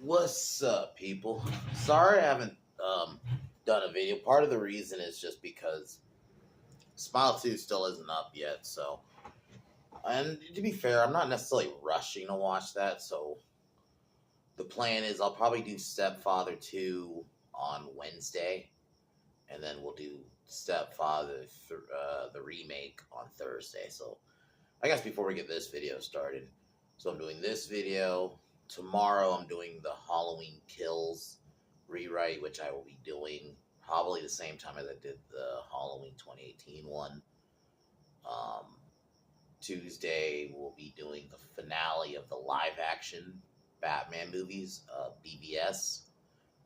What's up, people? Sorry I haven't done a video. Part of the reason is just because Smile 2 still isn't up yet, so. And to be fair, I'm not necessarily rushing to watch that, so the plan is I'll probably do Stepfather 2 on Wednesday, and then we'll do Stepfather, the remake on Thursday. So I guess before we get this video started, so I'm doing this video. Tomorrow I'm doing the Halloween Kills rewrite, which I will be doing probably the same time as I did the Halloween 2018 one. Tuesday we'll be doing the finale of the live-action Batman movies, BVS.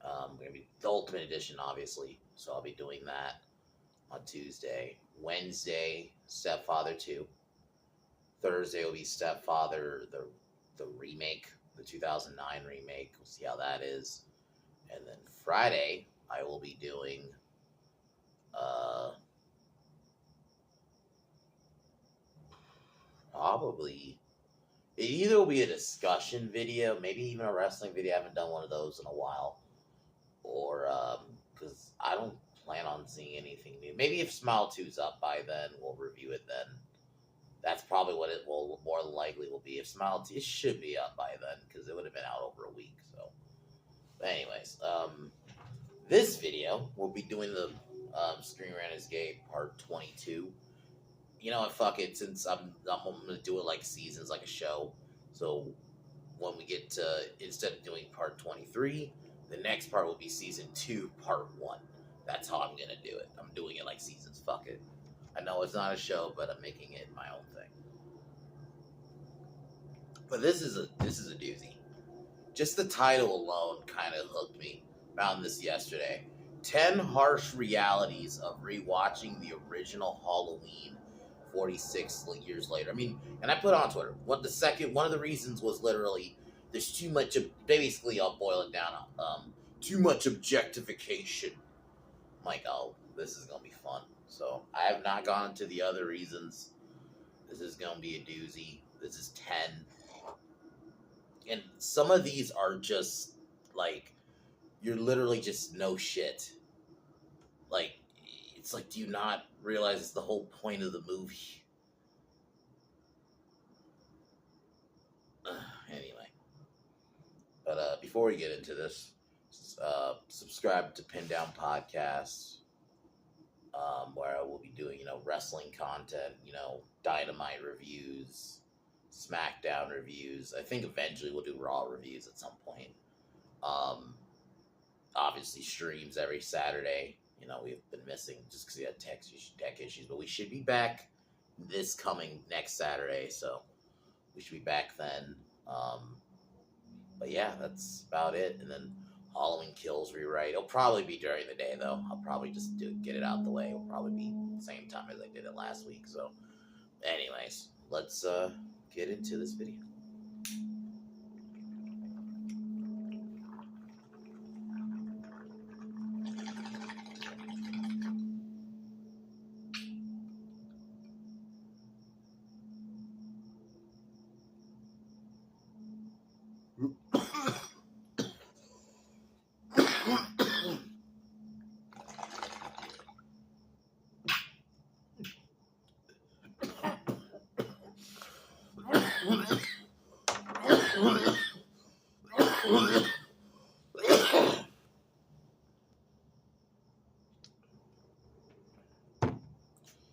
Going to be the Ultimate Edition, obviously, so I'll be doing that on Tuesday. Wednesday, Stepfather 2. Thursday will be Stepfather, the remake, the 2009 remake. We'll see how that is. And then Friday, I will be doing probably, it either will be a discussion video, maybe even a wrestling video. I haven't done one of those in a while. Or, because I don't plan on seeing anything new. Maybe if Smile 2's up by then, we'll review it then. That's probably what it will more likely will be. If Smile 2, it should be up by then, because it would have been out over a week, so. But anyways, this video, we'll be doing the Screenrant Is Gay Part 22. You know what, fuck it, since I'm going to do it like seasons, like a show. So, when we get to, instead of doing Part 23, the next part will be Season 2, Part 1. That's how I'm going to do it. I'm doing it like seasons, fuck it. I know it's not a show, but I'm making it my own thing. But this is a doozy. Just the title alone kind of hooked me. Found this yesterday. 10 harsh realities of rewatching the original Halloween 46 years later. I mean, and I put on Twitter. One of the reasons was literally there's too much. Basically, I'll boil it down. Too much objectification. I'm like, oh, this is gonna be fun. So I have not gone into the other reasons. This is gonna be a doozy. This is 10. And some of these are just, like, you're literally just no shit. Like, it's like, do you not realize it's the whole point of the movie? Anyway. But before we get into this, subscribe to Pin Down Podcast, where I will be doing, wrestling content, Dynamite reviews, SmackDown reviews. I think eventually we'll do Raw reviews at some point. Obviously streams every Saturday. We've been missing just because we had tech issues, but we should be back next Saturday, so we should be back then. But yeah, that's about it. And then Halloween Kills rewrite. It'll probably be during the day, though. I'll probably just get it out the way. It'll probably be the same time as I did it last week. So, anyways, let's get into this video.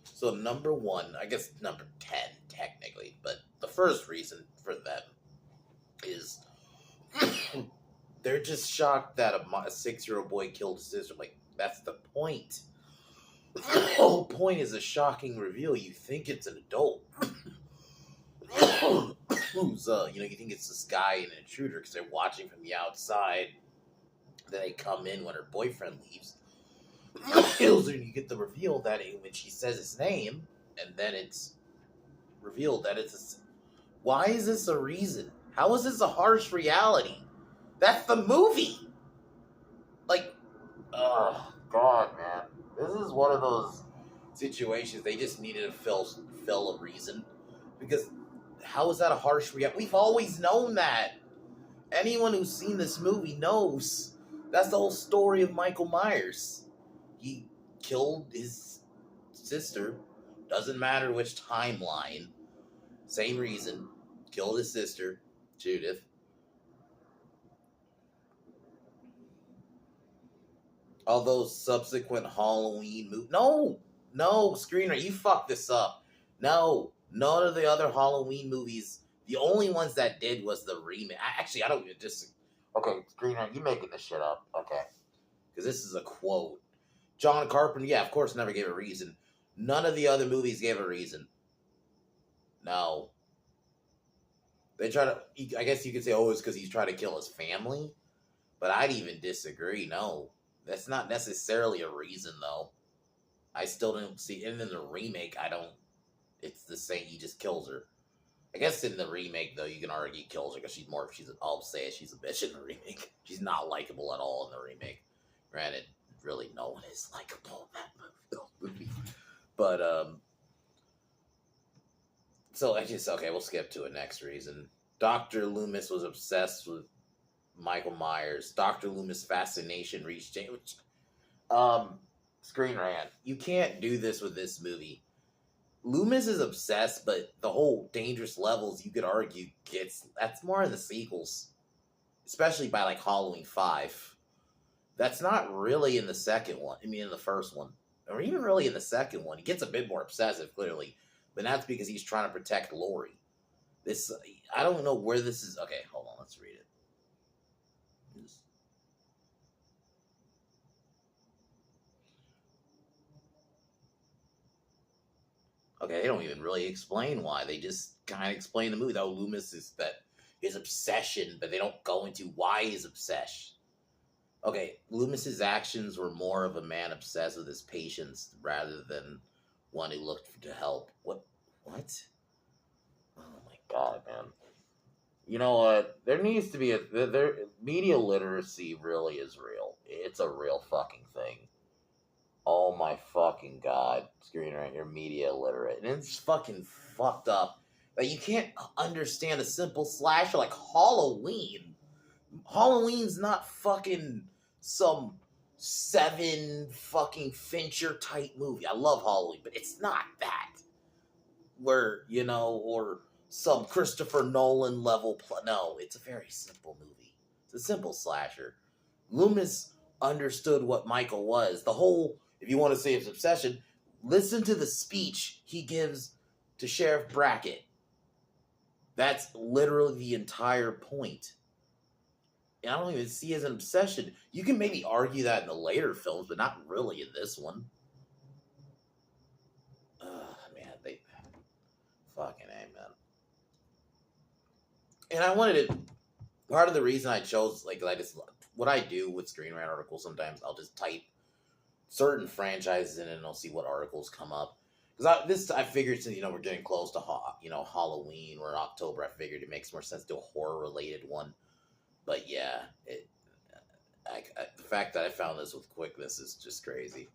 So number 1, I guess number 10 technically, but the first reason for them is they're just shocked that a 6-year-old boy killed his sister. Like, that's the point. The whole point is a shocking reveal. You think it's an adult who's, you think it's this guy, an intruder, because they're watching from the outside. Then they come in when her boyfriend leaves. Kills her, and you get the reveal that when she says his name, and then it's revealed that it's why is this a reason? How is this a harsh reality? That's the movie. Like, oh god, man, this is one of those situations they just needed to fill a reason, because how is that a harsh reality? We've always known that. Anyone who's seen this movie knows that's the whole story of Michael Myers. He killed his sister. Doesn't matter which timeline. Same reason. Killed his sister, Judith. All those subsequent Halloween movies. No, Screenrant, you fucked this up. No, none of the other Halloween movies. The only ones that did was the remake. Actually, I don't even just. Okay, Screenrant, you making this shit up. Okay. Because this is a quote. John Carpenter, yeah, of course, never gave a reason. None of the other movies gave a reason. No. They try to. I guess you could say, oh, it's because he's trying to kill his family. But I'd even disagree. No. That's not necessarily a reason, though. I still don't see. And in the remake, I don't. It's the same. He just kills her. I guess in the remake, though, you can argue he kills her because she's more. I'll say it, she's a bitch in the remake. She's not likable at all in the remake. Granted, really, no one is likable in that movie. But so okay. We'll skip to a next reason. Dr. Loomis was obsessed with Michael Myers. Dr. Loomis' fascination reached Screenrant. You can't do this with this movie. Loomis is obsessed, but the whole dangerous levels, you could argue, that's more in the sequels, especially by like Halloween 5. That's not really in the second one. I mean, in the first one, or even really in the second one. He gets a bit more obsessive, clearly, but that's because he's trying to protect Lori. This, I don't know where this is. Okay, hold on, let's read it. Okay, they don't even really explain why. They just kind of explain the movie. Though Loomis is his obsession, but they don't go into why he's obsessed. Okay, Loomis's actions were more of a man obsessed with his patients rather than one who looked to help. What? Oh my god, man. You know what? There needs to be media literacy really is real. It's a real fucking thing. Oh my fucking god, Screenrant, you're media illiterate. And it's fucking fucked up that you can't understand a simple slasher like Halloween. Halloween's not fucking some Seven fucking Fincher type movie. I love Halloween, but it's not that. Where, or some Christopher Nolan level. No, it's a very simple movie. It's a simple slasher. Loomis understood what Michael was. The whole, if you want to say his obsession, listen to the speech he gives to Sheriff Brackett. That's literally the entire point. And I don't even see it as an obsession. You can maybe argue that in the later films, but not really in this one. Man, they fucking A, man. And I wanted to. Part of the reason I chose, what I do with Screenrant articles, sometimes I'll just type certain franchises in and I'll see what articles come up. Because I figured since, we're getting close to, Halloween, we're in October, I figured it makes more sense to do a horror-related one. But yeah, the fact that I found this with quickness is just crazy.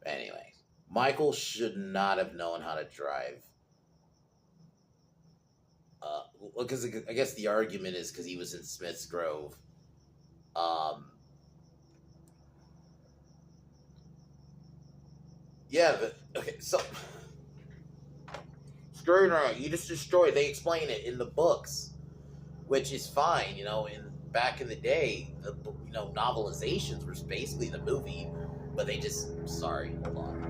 Anyway, Michael should not have known how to drive. Because I guess the argument is because he was in Smith's Grove. Yeah, okay, so Screenrant, you just destroyed. They explain it in the books, which is fine. Back in the day, the novelizations were basically the movie, but they just hold on.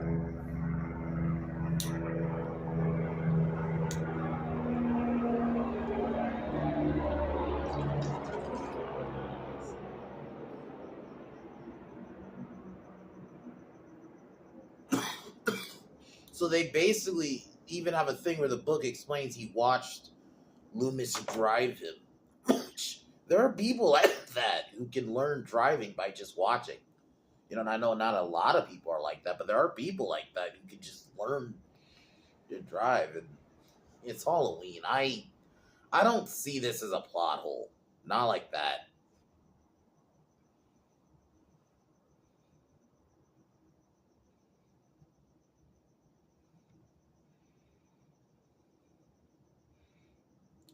So they basically even have a thing where the book explains he watched Loomis drive him. There are people like that who can learn driving by just watching. And I know not a lot of people are like that, but there are people like that who can just learn to drive. And it's Halloween. I don't see this as a plot hole. Not like that.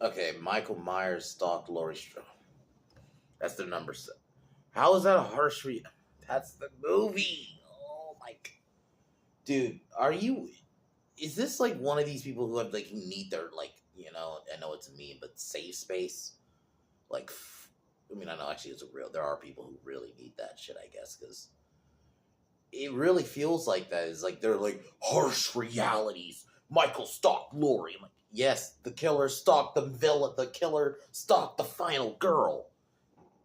Okay, Michael Myers stalked Laurie Strode. That's their number 7. How is that a harsh That's the movie. Oh my dude, is this like one of these people who have like need their like, I know it's a meme, but safe space? Like, I mean, I know actually there are people who really need that shit, I guess, because it really feels like that. It's like they're like harsh realities. Michael stalked Lori. I'm like, yes, the killer stalked the villain. The killer stalked the final girl.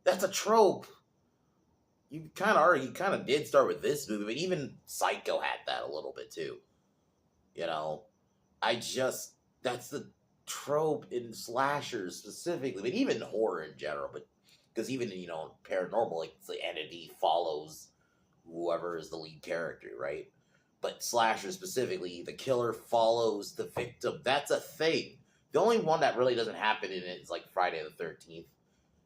That's a trope. You kind of did start with this movie, but even Psycho had that a little bit too. That's the trope in slashers specifically, but even horror in general. But because even paranormal, like the entity follows whoever is the lead character, right? But slasher specifically, the killer follows the victim. That's a thing. The only one that really doesn't happen in it is like Friday the 13th,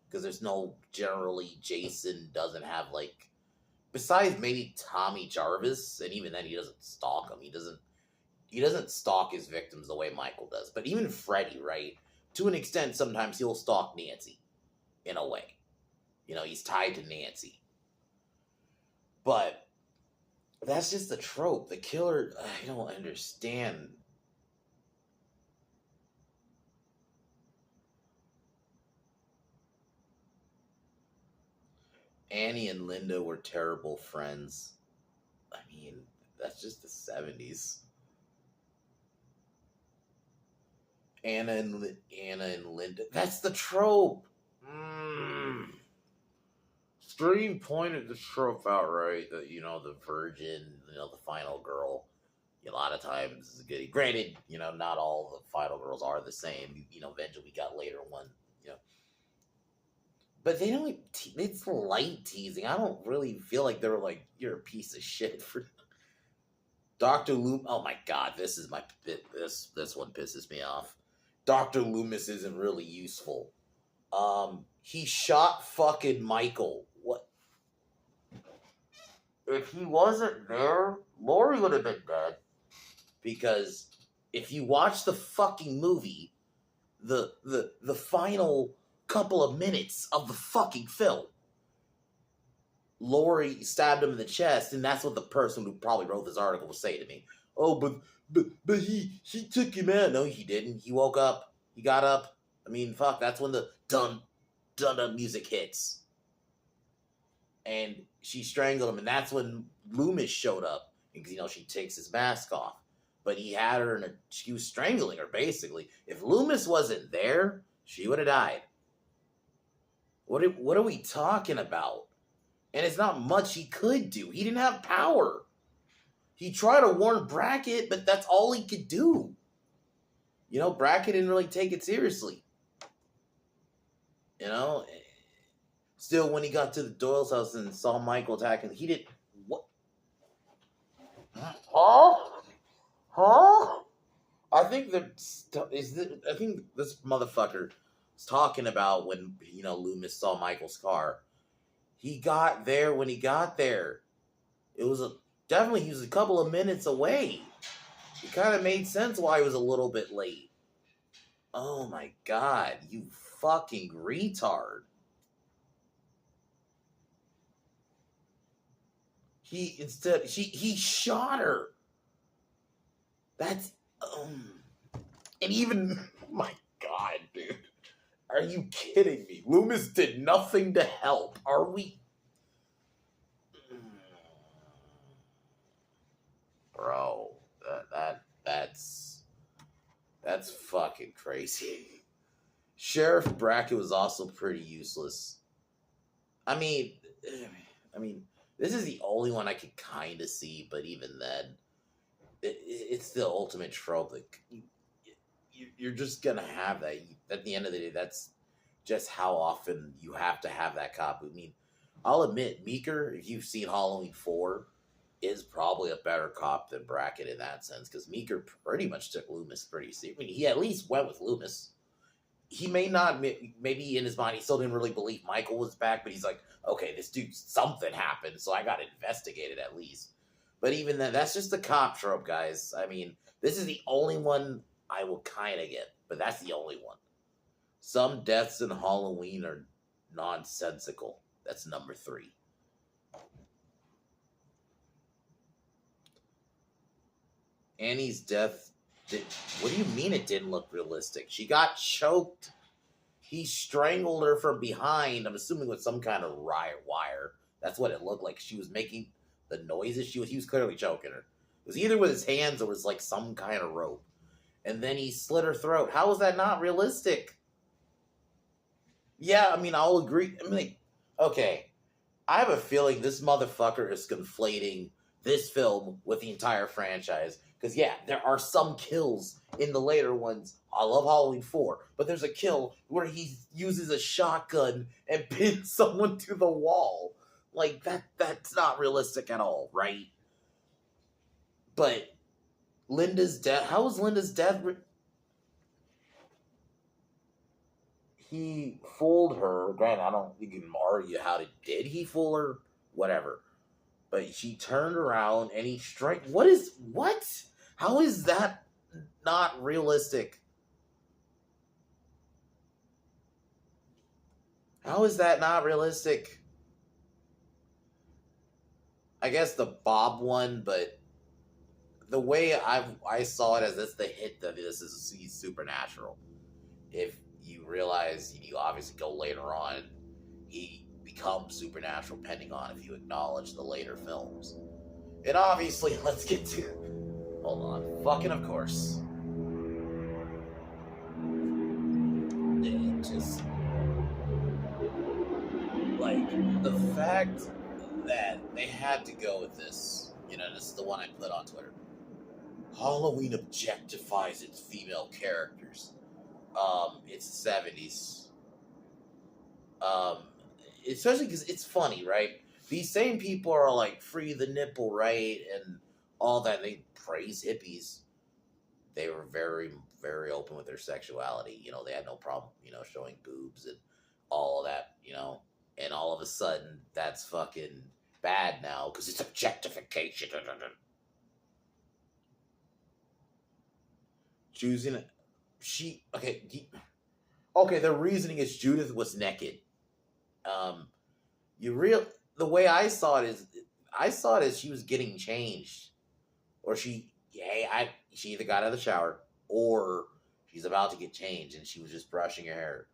because there's no generally Jason doesn't have like, besides maybe Tommy Jarvis, and even then he doesn't stalk him. He doesn't stalk his victims the way Michael does. But even Freddy, right? To an extent, sometimes he'll stalk Nancy, in a way. He's tied to Nancy. But that's just the trope. The killer, I don't understand. Annie and Linda were terrible friends. I mean, that's just the 70s. Anna and Linda. That's the trope. Scream pointed the trope out right. The virgin, the final girl. A lot of times is good. Granted, not all the final girls are the same. Eventually we got later one. But they don't. It's light teasing. I don't really feel like they were like, you're a piece of shit for Dr. Loomis. Oh my god, this one pisses me off. Dr. Loomis isn't really useful. He shot fucking Michael. What? If he wasn't there, Lori would have been dead. Because if you watch the fucking movie, the final couple of minutes of the fucking film, Lori stabbed him in the chest, and that's what the person who probably wrote this article was saying to me. Oh, but he took him out. No, he didn't. He woke up. He got up. I mean, fuck, that's when the dun music hits. And she strangled him, and that's when Loomis showed up. Because, she takes his mask off. But he had her she was strangling her, basically. If Loomis wasn't there, she would have died. What are we talking about? And it's not much he could do. He didn't have power. He tried to warn Brackett, but that's all he could do. Brackett didn't really take it seriously. Still, when he got to the Doyle's house and saw Michael attacking, he didn't... What? Huh? I think this motherfucker was talking about when, Loomis saw Michael's car. He got there when he got there. It was definitely he was a couple of minutes away. It kind of made sense why he was a little bit late. Oh my god, you fucking retard. He shot her. That's and even my god, dude. Are you kidding me? Loomis did nothing to help. Are we? Bro, that's fucking crazy. Sheriff Brackett was also pretty useless. I mean, this is the only one I could kind of see, but even then, it's the ultimate trope. Like, you're just gonna have that. At the end of the day, that's just how often you have to have that cop. I mean, I'll admit, Meeker, if you've seen Halloween 4, is probably a better cop than Brackett in that sense, because Meeker pretty much took Loomis pretty seriously. I mean, he at least went with Loomis. He may not, maybe in his mind, he still didn't really believe Michael was back, but he's like, okay, this dude, something happened, so I got to investigate it at least. But even then, that's just the cop trope, guys. I mean, this is the only one I will kind of get, but that's the only one. Some deaths in Halloween are nonsensical. That's number 3. Annie's death. What do you mean it didn't look realistic? She got choked. He strangled her from behind. I'm assuming with some kind of wire. That's what it looked like. She was making the noises. He was clearly choking her. It was either with his hands or it was like some kind of rope. And then he slit her throat. How is that not realistic? Yeah, I mean, I'll agree. I mean, okay. I have a feeling this motherfucker is conflating this film with the entire franchise. Because, yeah, there are some kills in the later ones. I love Halloween 4. But there's a kill where he uses a shotgun and pins someone to the wall. Like, that's not realistic at all, right? But Linda's death... How was Linda's death... He fooled her. Granted, I don't think you can argue did he fool her? Whatever. But she turned around and he what? How is that not realistic? How is that not realistic? I guess the Bob one, but the way I saw it as this the hit that this is he's supernatural. If you realize you obviously go later on, he becomes supernatural depending on if you acknowledge the later films. And obviously, let's get to... Hold on. Fucking of course. It just... Like, the fact that they had to go with this, this is the one I put on Twitter. Halloween objectifies its female characters. It's the 70s. Especially because it's funny, right? These same people are like, free the nipple, right? And all that. They praise hippies. They were very, very open with their sexuality. They had no problem, showing boobs and all of that, And all of a sudden, that's fucking bad now because it's objectification. Choosing it. Okay, the reasoning is Judith was naked. The way I saw it as she was getting changed, or she either got out of the shower or she's about to get changed and she was just brushing her hair.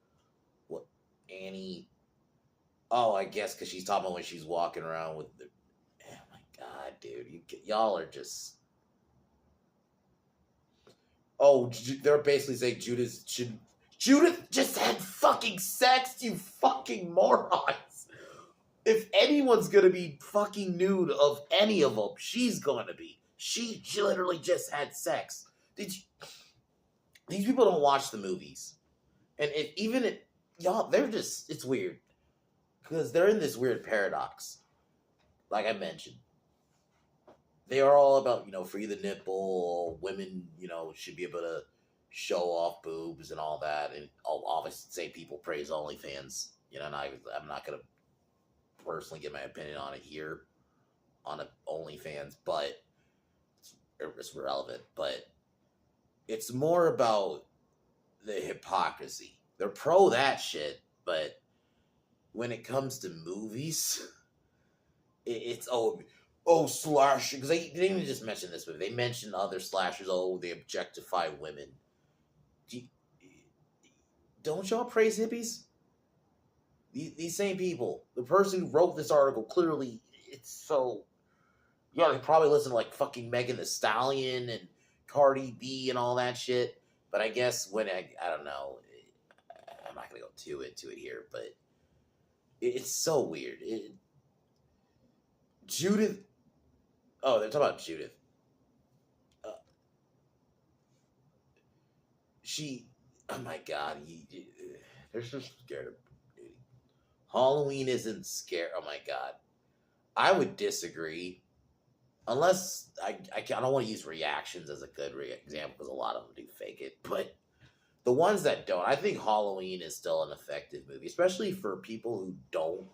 What, Annie? Oh, I guess because she's talking about when she's walking around with the. Oh my god, dude, y'all are just. Oh, they're basically saying Judith just had fucking sex, you fucking morons. If anyone's gonna be fucking nude of any of them, she's gonna be. She literally just had sex. These people don't watch the movies. And it's weird. Because they're in this weird paradox. Like I mentioned. They are all about, free the nipple, women, should be able to show off boobs and all that. And I'll obviously say people praise OnlyFans. And I'm not going to personally give my opinion on it here on OnlyFans, but it's relevant. But it's more about the hypocrisy. They're pro that shit, but when it comes to movies, it's slash, because they didn't even just mention this movie. They mentioned other slashers. They objectify women. Don't y'all praise hippies? These same people. The person who wrote this article, clearly, it's so... Yeah, they probably listen to, like, fucking Megan Thee Stallion and Cardi B and all that shit. But I guess when I don't know. I'm not going to go into it here, but it's so weird. Judith... Oh, they're talking about Judith. Oh my god, they're so scared of nudity. Halloween isn't scary. Oh my god, I would disagree. Unless I don't want to use reactions as a good example because a lot of them do fake it. But the ones that don't, I think Halloween is still an effective movie, especially for people who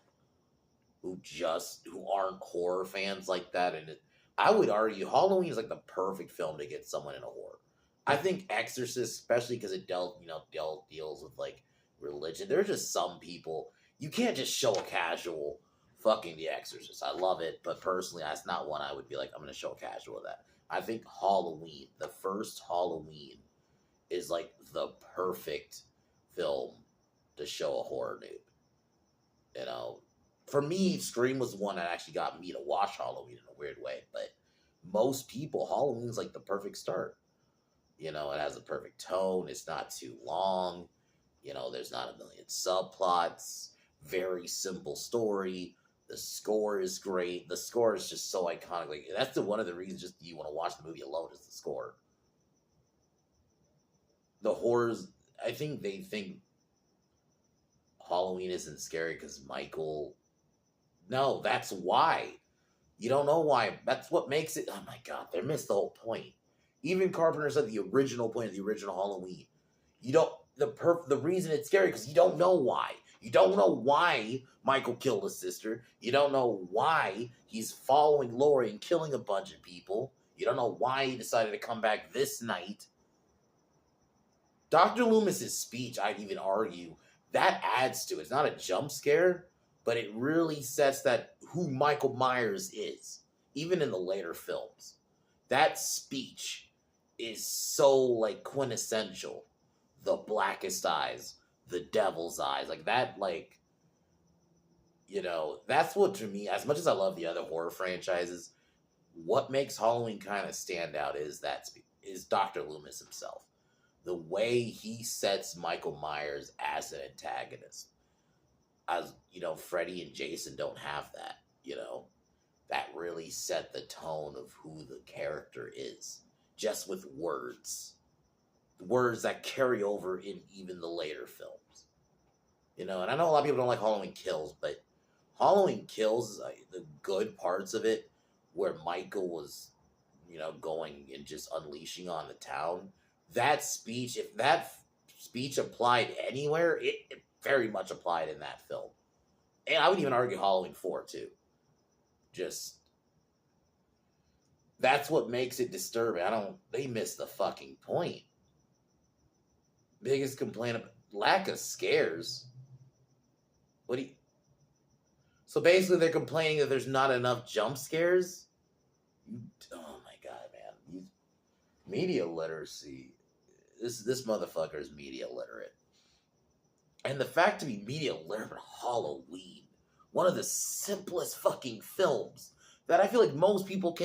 aren't horror fans like that. And I would argue Halloween is like the perfect film to get someone into horror. I think Exorcist, especially because it deals with like religion. There are just some people. You can't just show a casual fucking The Exorcist. I love it, but personally, that's not one I would be like, I'm going to show a casual of that. I think Halloween, the first Halloween, is like the perfect film to show a horror noob. You know, for me, Scream was the one that actually got me to watch Halloween in a weird way. But most people, Halloween's like the perfect start. You know, it has a perfect tone. It's not too long. You know, there's not a million subplots. Very simple story. The score is great. The score is just so iconic. Like, that's one of the reasons just you want to watch the movie alone is the score. The horrors, I think they think Halloween isn't scary because Michael. No, that's why. You don't know why. That's what makes it. Oh my god, they missed the whole point. Even Carpenter said the original point of the original Halloween. You don't the reason it's scary because you don't know why. You don't know why Michael killed his sister. You don't know why he's following Laurie and killing a bunch of people. You don't know why he decided to come back this night. Dr. Loomis's speech, I'd even argue, that adds to it. It's not a jump scare, but it really sets that who Michael Myers is, even in the later films. That speech is so like quintessential. The blackest eyes, the devil's eyes, like that, like, you know, that's what to me, as much as I love the other horror franchises, what makes Halloween kind of stand out is Dr. Loomis himself. The way he sets Michael Myers as an antagonist. As, you know, Freddy and Jason don't have that, you know. That really set the tone of who the character is. Just with words. Words that carry over in even the later films. You know, and I know a lot of people don't like Halloween Kills, but Halloween Kills, the good parts of it, where Michael was, you know, going and just unleashing on the town, that speech, if that speech applied anywhere, it very much applied in that film. And I would even argue Halloween 4, too. Just, that's what makes it disturbing. They missed the fucking point. Biggest complaint about lack of scares. So basically they're complaining that there's not enough jump scares? Oh my god, man. Media literacy. This motherfucker is media literate. And the fact to be media literate for Halloween, one of the simplest fucking films that I feel like most people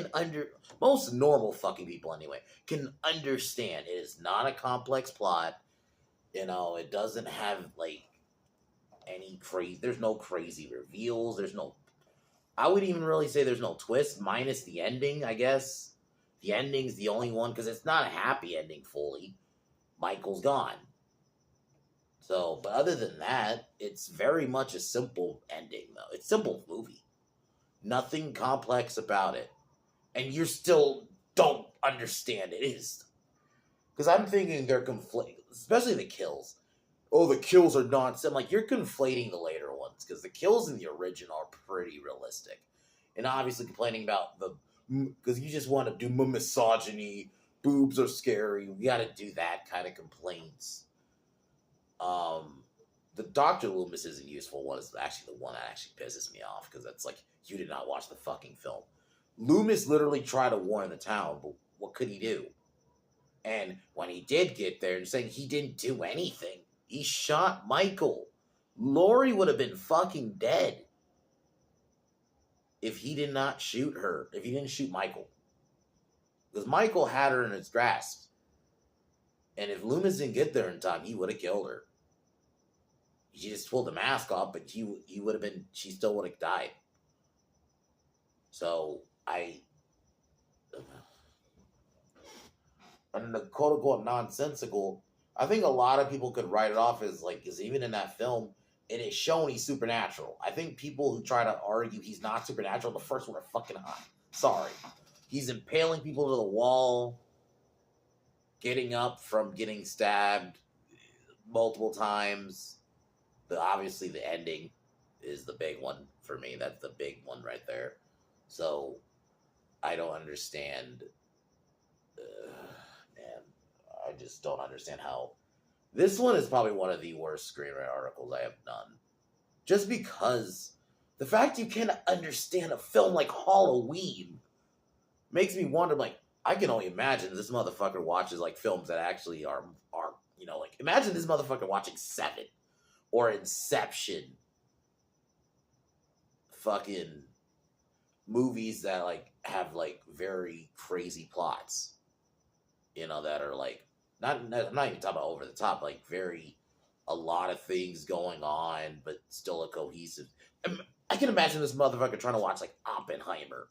most normal fucking people anyway, can understand. It is not a complex plot. You know, it doesn't have, like, there's no crazy reveals, I would even really say there's no twist, minus the ending, I guess. The ending's the only one, because it's not a happy ending fully. Michael's gone. So, but other than that, it's very much a simple ending, though. It's a simple movie. Nothing complex about it. And you still don't understand it. It is. Because I'm thinking they're conflating, especially the kills. Oh, the kills are nonsense. I'm like, you're conflating the later ones, because the kills in the original are pretty realistic. And obviously complaining about because you just want to do misogyny, boobs are scary, we got to do that kind of complaints. The Dr. Loomis isn't useful one is actually the one that actually pisses me off, because that's like, you did not watch the fucking film. Loomis literally tried to warn the town, but what could he do? And when he did get there, and saying he didn't do anything, he shot Michael. Laurie would have been fucking dead if he did not shoot her, if he didn't shoot Michael. Because Michael had her in his grasp. And if Loomis didn't get there in time, he would have killed her. He just pulled the mask off, but she still would have died. So, and the quote-unquote nonsensical, I think a lot of people could write it off as, like, because even in that film, it is shown he's supernatural. I think people who try to argue he's not supernatural, the first one are fucking high. Sorry. He's impaling people to the wall, getting up from getting stabbed multiple times. Obviously, the ending is the big one for me. That's the big one right there. So, I don't understand. Man, I just don't understand how. This one is probably one of the worst screenwriter articles I have done. just because the fact you cannot understand a film like Halloween makes me wonder, like, I can only imagine this motherfucker watches like films that actually are like, imagine this motherfucker watching Seven or Inception, fucking movies that like have like very crazy plots, that are like I'm not even talking about over the top, like very a lot of things going on, but still a cohesive. I can imagine this motherfucker trying to watch like Oppenheimer,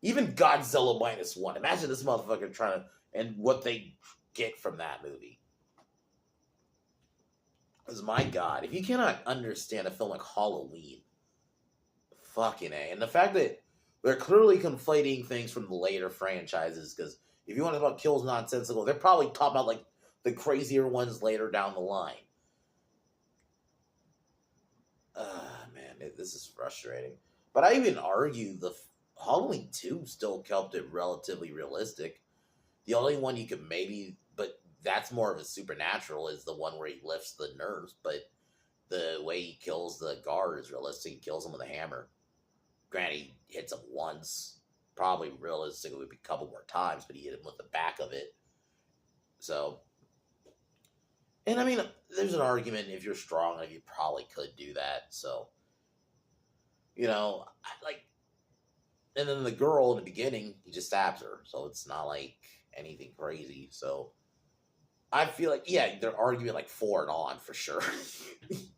even Godzilla -1. Imagine this motherfucker trying to, and what they get from that movie. Because my God, if you cannot understand a film like Halloween, fucking A. And the fact that they're clearly conflating things from the later franchises, because if you want to talk about kills nonsensical, they're probably talking about like the crazier ones later down the line. Man, this is frustrating. But I even argue the Halloween 2 still kept it relatively realistic. The only one you could maybe, but that's more of a supernatural, is the one where he lifts the nerves. But the way he kills the guard is realistic. He kills him with a hammer. Granted, he hits him once. Probably realistic, it would be a couple more times, but he hit him with the back of it. So, and I mean, there's an argument, if you're strong enough, you probably could do that. So, like, and then the girl in the beginning, he just stabs her. So it's not like anything crazy. So I feel like, yeah, they're arguing like 4 and on for sure.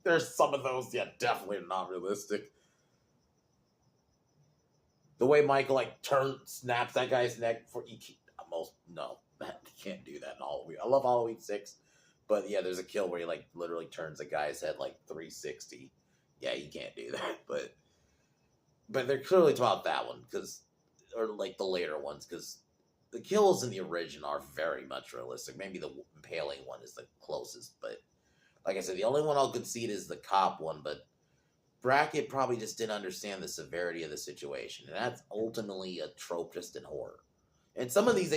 There's some of those, yeah, definitely not realistic. The way Michael like snaps that guy's neck for you can't do that in Halloween. I love Halloween 6, but yeah, there's a kill where he like literally turns a guy's head like 360. Yeah, you can't do that, but they're clearly talking about that one, or like the later ones, because the kills in the original are very much realistic. Maybe the impaling one is the closest, but like I said, the only one I'll concede is the cop one, but Brackett probably just didn't understand the severity of the situation, and that's ultimately a trope just in horror. And some of these,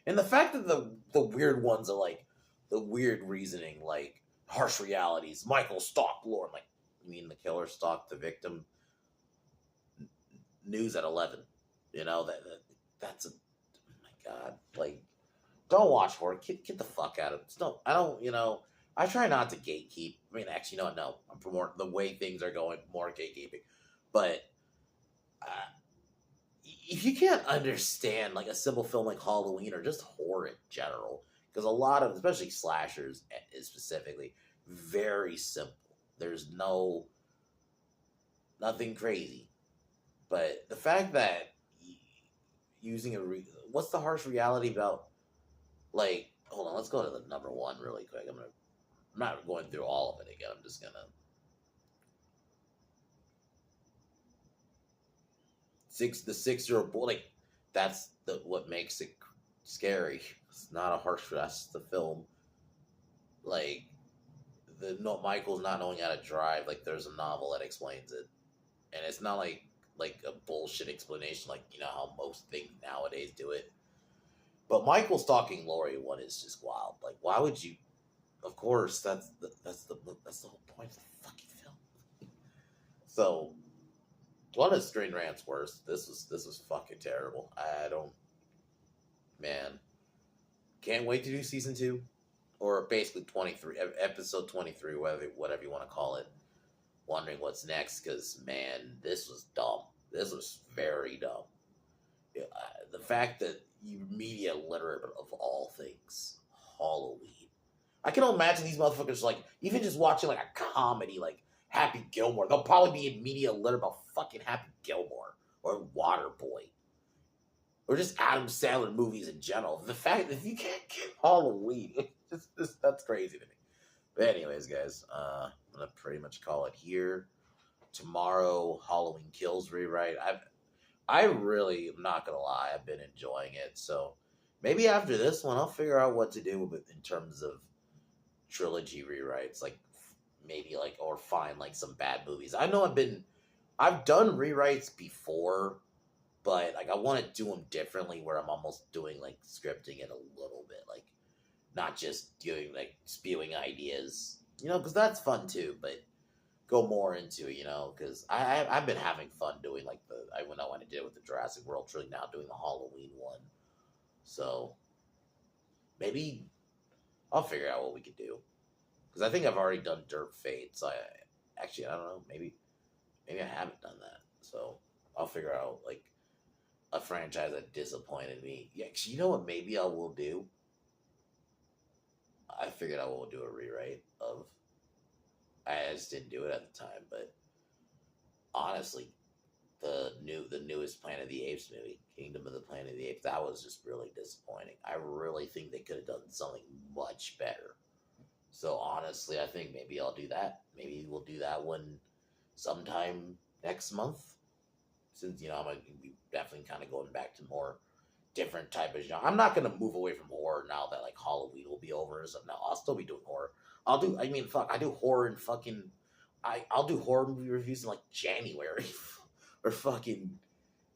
and the fact that the weird ones are like the weird reasoning, like harsh realities. Michael stalked Lauren. Like, you mean the killer stalked the victim? News at 11. That's oh my God. Like, don't watch horror. Get the fuck out of it. I don't. I try not to gatekeep. I mean, actually, no. I'm for more the way things are going, more gatekeeping. But if you can't understand like a simple film like Halloween or just horror in general, because a lot of, especially slashers is specifically, very simple. There's nothing crazy. But the fact that using what's the harsh reality about, like, hold on, let's go to the number 1 really quick. I'm not going through all of it again. I'm just gonna. The 6-year-old boy, like, that's what makes it scary. It's not a harsh. That's the film. Like, Michael's not knowing how to drive. Like, there's a novel that explains it, and it's not like a bullshit explanation, like how most things nowadays do it. But Michael stalking Lori one is just wild. Like, why would you? Of course, that's the whole point of the fucking film. So, one of Screen Rant's worst. This was fucking terrible. Can't wait to do season 2, or basically 23, episode 23, whatever you want to call it. Wondering what's next, because man, this was dumb. This was very dumb. The fact that you media literate of all things, Halloween. I can imagine these motherfuckers, like, even just watching like a comedy like Happy Gilmore, they'll probably be in media literate about fucking Happy Gilmore or Waterboy or just Adam Sandler movies in general. The fact that you can't get Halloween, that's crazy to me. But anyways, guys, I'm gonna pretty much call it here. Tomorrow, Halloween Kills rewrite. I really am not gonna lie, I've been enjoying it. So maybe after this one, I'll figure out what to do with in terms of trilogy rewrites. Like, maybe like, or find like some bad movies. I know I've done rewrites before, but like I want to do them differently, where I'm almost doing like scripting it a little bit, like not just doing like spewing ideas, because that's fun too. But go more into it, because I've been having fun doing like when I did it with the Jurassic World trilogy, now doing the Halloween one. So maybe I'll figure out what we could do, because I think I've already done Dirt Fate. So I don't know, maybe I haven't done that. So I'll figure out like a franchise that disappointed me. Yeah, 'cause you know what? Maybe I will do. I figured I will do a rewrite of. I just didn't do it at the time, but honestly, the newest Planet of the Apes movie, Kingdom of the Planet of the Apes, that was just really disappointing. I really think they could have done something much better. So honestly, I think maybe I'll do that. Maybe we'll do that one sometime next month. Since I'm gonna be definitely kind of going back to more different type of genre. I'm not gonna move away from horror now that like Halloween will be over and stuff. No, I'll still be doing horror. I mean, fuck, I do horror in fucking. I'll do horror movie reviews in like January, or fucking.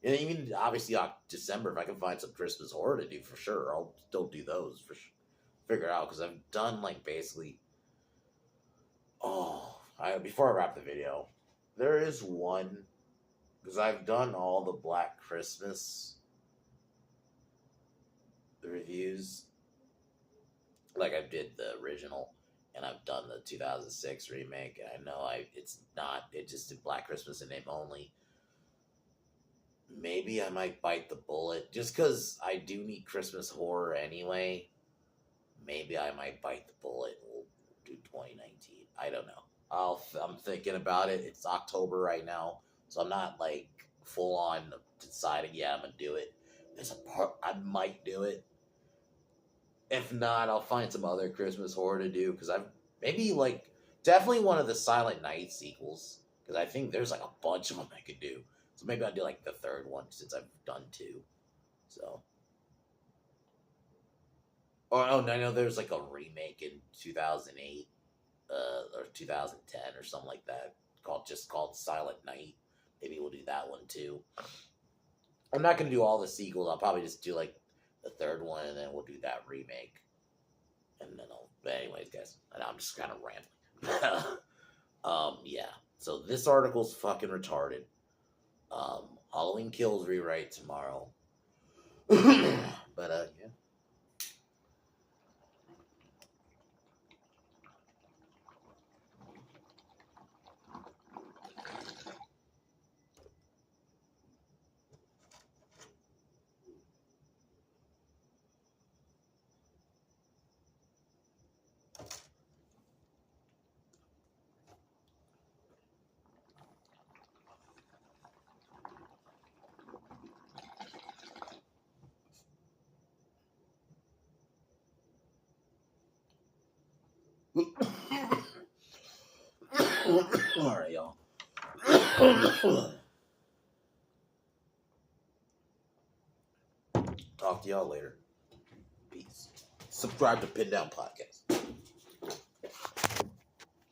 And even obviously December, if I can find some Christmas horror to do for sure, I'll still do those for sure. Figure it out, because I've done like basically. Before I wrap the video, there is one, because I've done all the Black Christmas reviews. Like I did the original, and I've done the 2006 remake. And I know it just did Black Christmas in name only. Maybe I might bite the bullet, just because I do need Christmas horror anyway. Maybe I might bite the bullet and we'll do 2019. I don't know. I'm thinking about it. It's October right now, so I'm not like full on deciding. Yeah, I'm gonna do it. There's a part I might do it. If not, I'll find some other Christmas horror to do, because I've maybe like definitely one of the Silent Night sequels, because I think there's like a bunch of them I could do. So maybe I'll do like the third one, since I've done two. So. Oh no, I know there's like a remake in 2008, or 2010 or something like that, called Silent Night. Maybe we'll do that one too. I'm not gonna do all the sequels. I'll probably just do like the third one, and then we'll do that remake. And then but anyways, guys, I'm just kind of rambling. Yeah. So this article's fucking retarded. Halloween Kills rewrite tomorrow. But yeah. All right, y'all. Talk to y'all later. Peace. Subscribe to Pin Down Podcast.